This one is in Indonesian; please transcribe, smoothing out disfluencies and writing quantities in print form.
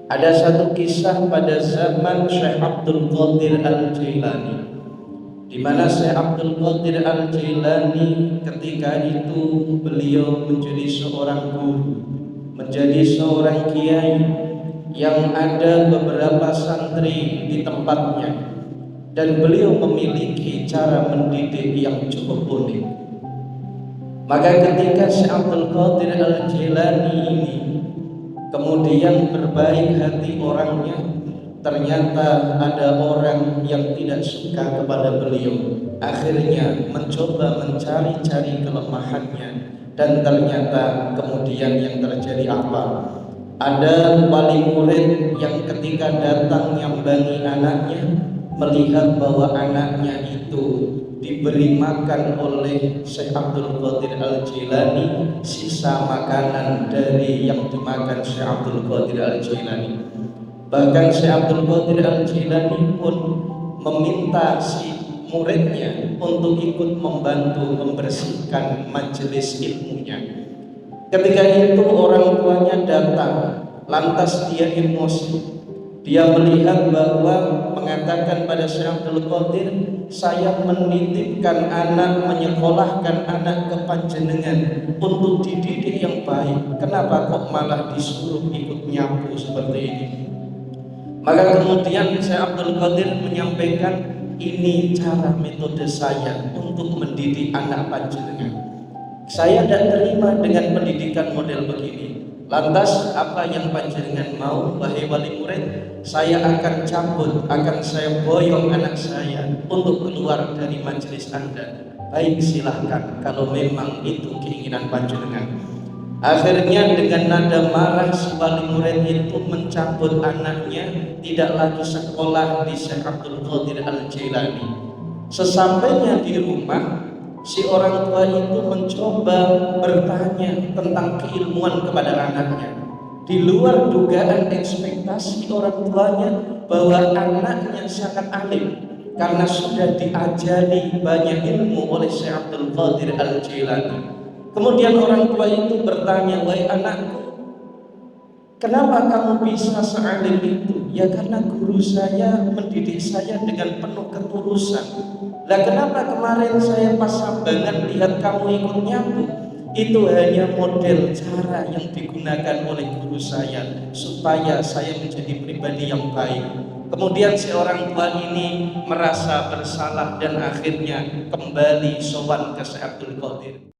Ada satu kisah pada zaman Syekh Abdul Qadir Al-Jailani, di mana Syekh Abdul Qadir Al-Jailani ketika itu beliau menjadi seorang guru, menjadi seorang kiai yang ada beberapa santri di tempatnya, dan beliau memiliki cara mendidik yang cukup unik. Maka ketika Syekh Abdul Qadir Al-Jailani ini kemudian berbaik hati orangnya, ternyata ada orang yang tidak suka kepada beliau. Akhirnya mencoba mencari-cari kelemahannya, dan ternyata kemudian yang terjadi apa? Ada wali murid yang ketika datang nyambangi anaknya, melihat bahwa anaknya itu diberi makan oleh Syekh Abdul Qadir Al-Jailani sisa makanan dari yang dimakan Syekh Abdul Qadir Al-Jailani. Bahkan Syekh Abdul Qadir Al-Jailani pun meminta si muridnya untuk ikut membantu membersihkan majelis ilmunya. Ketika itu orang tuanya datang, lantas dia emosi. Dia melihat bahwa mengatakan pada Syekh Abdul Qadir, saya menitipkan anak, menyekolahkan anak ke panjenengan untuk dididik yang baik. Kenapa kok malah disuruh ikut nyapu seperti ini? Maka kemudian Syekh Abdul Qadir menyampaikan, ini cara metode saya untuk mendidik anak panjenengan. Saya tidak terima dengan pendidikan model begini. Lantas apa yang panjenengan mau, wahai wali murid? Saya akan cabut, akan saya boyong anak saya untuk keluar dari majelis Anda. Baik, silahkan kalau memang itu keinginan panjenengan. Akhirnya dengan nada marah si wali murid itu mencabut anaknya, tidak lagi sekolah di Syekh Abdul Qadir Al-Jailani. Sesampainya di rumah, si orang tua itu mencoba bertanya tentang keilmuan kepada anaknya. Di luar dugaan ekspektasi orang tuanya bahwa anaknya sangat alim karena sudah diajari banyak ilmu oleh Syekh Abdul Qadir Al-Jailani. Kemudian orang tua itu bertanya, wahai anakku, kenapa kamu bisa sealim itu? Ya karena guru saya mendidik saya dengan penuh ketulusan. Lah kenapa kemarin saya pas sambangan lihat kamu ikut nyapu? Itu hanya model cara yang digunakan oleh guru saya supaya saya menjadi pribadi yang baik. Kemudian si orang tua ini merasa bersalah dan akhirnya kembali sowan ke Syekh Abdul Qadir.